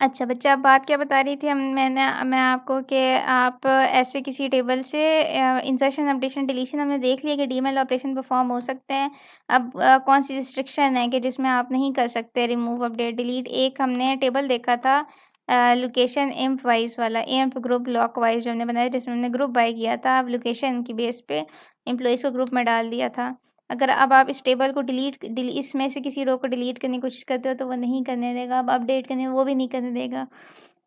अच्छा बच्चा, आप बात क्या बता रही थी? मैं आपको कि आप ऐसे किसी टेबल से इंसर्शन, अपडेशन, डिलीशन हमने देख लिया कि डीएमएल ऑपरेशन परफॉर्म हो सकते हैं। अब कौन सी रिस्ट्रिक्शन है कि जिसमें आप नहीं कर सकते रिमूव, अपडेट, डिलीट? एक हमने टेबल देखा था लोकेशन एम्प वाइज वाला, एम्प ग्रुप ब्लॉक वाइज जो हमने बनाया, जिसमें हमने ग्रुप बाय किया था। अब लोकेशन की बेस पे एम्प्लॉइज़ को ग्रुप में डाल दिया था। अगर अब आप इस टेबल को इसमें से किसी रो को डिलीट करने की कोशिश करते हो तो वो नहीं करने देगा। अब अपडेट करने वो भी नहीं करने देगा।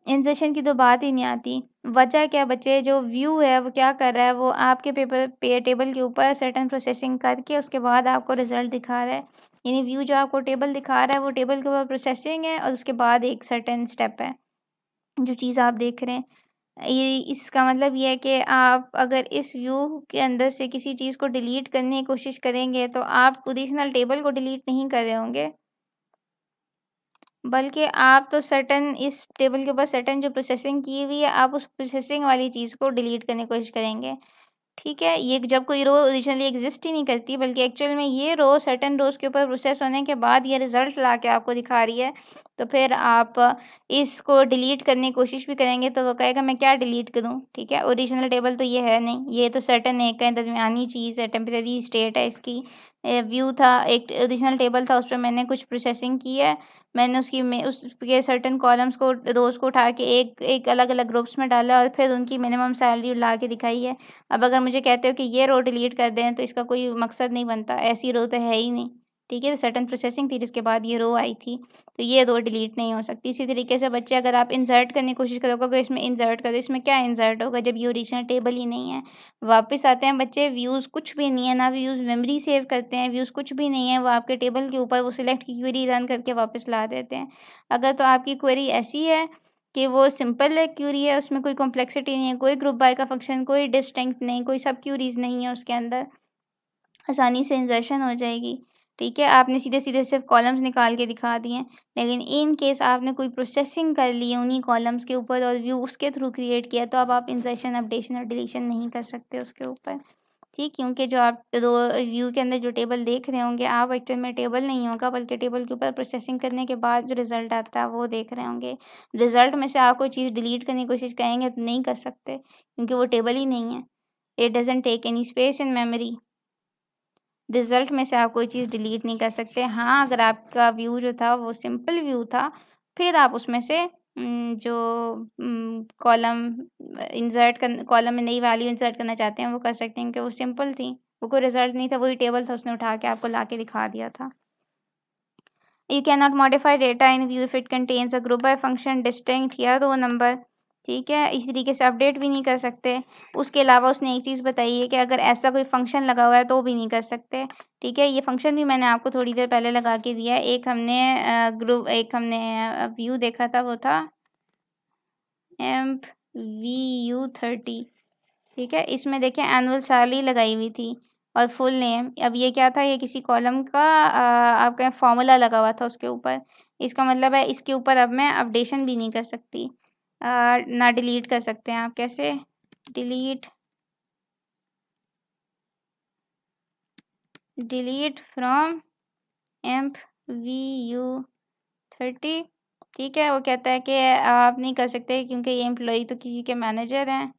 इंसर्शन की तो बात ही नहीं आती। वजह क्या बच्चे, जो व्यू है वो क्या कर रहा है, वो आपके टेबल के ऊपर सर्टेन प्रोसेसिंग करके उसके बाद आपको रिजल्ट दिखा रहा है। यानी व्यू जो आपको टेबल दिखा रहा है वो टेबल के ऊपर प्रोसेसिंग है और उसके बाद एक सर्टेन स्टेप है, जो चीज़ आप देख रहे हैं। ये इसका मतलब ये है कि आप अगर इस व्यू के अंदर से किसी चीज़ को डिलीट करने की कोशिश करेंगे तो आप ओरिजिनल टेबल को डिलीट नहीं कर रहे होंगे, बल्कि आप तो सर्टेन इस टेबल के ऊपर सर्टेन जो प्रोसेसिंग की हुई है, आप उस प्रोसेसिंग वाली चीज़ को डिलीट करने की कोशिश करेंगे। ठीक है? ये जब कोई रो ओरिजिनली एग्ज़िस्ट ही नहीं करती, बल्कि एक्चुअल में ये रो सर्टेन रोज़ के ऊपर प्रोसेस होने के बाद ये रिज़ल्ट ला के आपको दिखा रही है, तो फिर आप इसको डिलीट करने की कोशिश भी करेंगे तो वो कहेगा मैं क्या डिलीट करूँ? ठीक है? ओरिजिनल टेबल तो ये है नहीं, ये तो सर्टेन एक है, दरमियानी चीज़ है, टेम्परेरी स्टेट है इसकी। व्यू था, एक ओरिजिनल टेबल था, उस पे मैंने कुछ प्रोसेसिंग की है। मैंने उसके सर्टेन कॉलम्स को, रोज़ को उठा के एक अलग-अलग ग्रुप्स में डाला और फिर उनकी मिनिमम सैलरी ला के दिखाई है। अब अगर मुझे कहते हो कि ये रो डिलीट कर दें, तो इसका कोई मकसद नहीं बनता, ऐसी रो तो है ही नहीं, ठीक है? सर्टेन प्रोसेसिंग थी जिसके बाद ये रो आई थी, तो ये रो डिलीट नहीं हो सकती। इसी तरीके से बच्चे, अगर आप इंसर्ट करने की कोशिश करोगे कि इसमें इंसर्ट करो, इसमें क्या इंसर्ट होगा जब ये ओरिजिनल टेबल ही नहीं है? वापस आते हैं बच्चे, व्यूज़ कुछ भी नहीं है, ना व्यूज़ मेमोरी सेव करते हैं, व्यूज़ कुछ भी नहीं है, वो आपके टेबल के ऊपर वो सिलेक्ट की क्वेरी रन करके वापस ला देते हैं। अगर तो आपकी क्वेरी ऐसी है कि वो सिंपल है, क्यूरी है, उसमें कोई कॉम्प्लेक्सिटी नहीं है, कोई ग्रुप बाय का फंक्शन, कोई डिस्टिंक्ट नहीं, कोई सब क्यूरीज़ नहीं है उसके अंदर, आसानी से इंसर्शन हो जाएगी। ठीक है? आपने सीधे-सीधे सिर्फ़ कॉलम्स निकाल के दिखा दिए हैं। लेकिन इन केस आपने कोई प्रोसेसिंग कर ली है उन्हीं कॉलम्स के ऊपर और व्यू उसके थ्रू क्रिएट किया, तो अब आप इंसर्शन, अपडेशन और डिलीशन नहीं कर सकते उसके ऊपर। ठीक, क्योंकि जो आप रो व्यू के अंदर जो टेबल देख रहे होंगे आप, एक्चुअल में टेबल नहीं होगा, बल्कि टेबल के ऊपर प्रोसेसिंग करने के बाद जो रिज़ल्ट आता है वो देख रहे होंगे। रिज़ल्ट में से आप कोई चीज़ डिलीट करने की कोशिश करेंगे तो नहीं कर सकते, क्योंकि वो टेबल ही नहीं है। It doesn't take any space in memory. Result में से आप कोई चीज़ डिलीट नहीं कर सकते। हाँ, अगर आपका व्यू जो था वो सिंपल व्यू था, फिर आप उसमें से जो कॉलम कॉलम में नई वैल्यू इंसर्ट करना चाहते हैं वो कर सकते हैं, क्योंकि वो सिंपल थी। वो कोई रिज़ल्ट नहीं था, वही टेबल था, उसने उठा के आपको लाके दिखा दिया था। You cannot modify data in view if it contains a group by function distinct या रो नंबर। ठीक है? इसी तरीके से अपडेट भी नहीं कर सकते। उसके अलावा उसने एक चीज़ बताई है कि अगर ऐसा कोई फंक्शन लगा हुआ है तो भी नहीं कर सकते। ठीक है? ये फंक्शन भी मैंने आपको थोड़ी देर पहले लगा के दिया है। एक हमने व्यू देखा था, वो था एम्प VU30। ठीक है? इसमें देखें एनुअल सैलरी लगाई हुई थी और फुल नेम। अब ये क्या था, ये किसी कॉलम का आपका फ़ॉर्मूला लगा हुआ था उसके ऊपर। इसका मतलब है इसके ऊपर अब मैं अपडेशन भी नहीं कर सकती, ना डिलीट कर सकते हैं आप। कैसे? Delete delete from amp VU30। ठीक है? वो कहता है कि आप नहीं कर सकते क्योंकि ये एम्प्लॉयी तो किसी के मैनेजर हैं।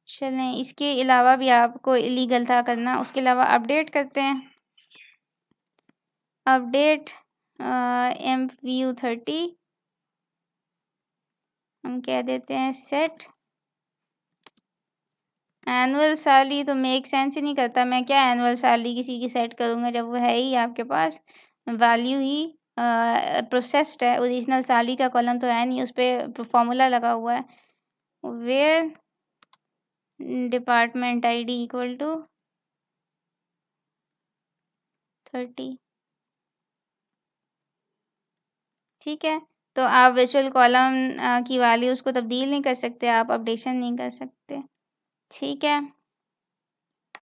चलें, इसके अलावा भी आपको इलीगल था करना, उसके अलावा अपडेट करते हैं। अपडेट MVU30, हम कह देते हैं सेट एनुअल सैलरी। तो मेक सेंस ही नहीं करता, मैं क्या एनुअल सैलरी किसी की सेट करूँगा जब वो है ही आपके पास वैल्यू ही प्रोसेस्ड है। ओरिजिनल सैलरी का कॉलम तो है नहीं, उस पर फॉर्मूला लगा हुआ है। Where department ID equal to 30। ठीक है? तो आप वर्चुअल कॉलम की वैल्यूज़ को तब्दील नहीं कर सकते, आप अपडेशन नहीं कर सकते। ठीक है?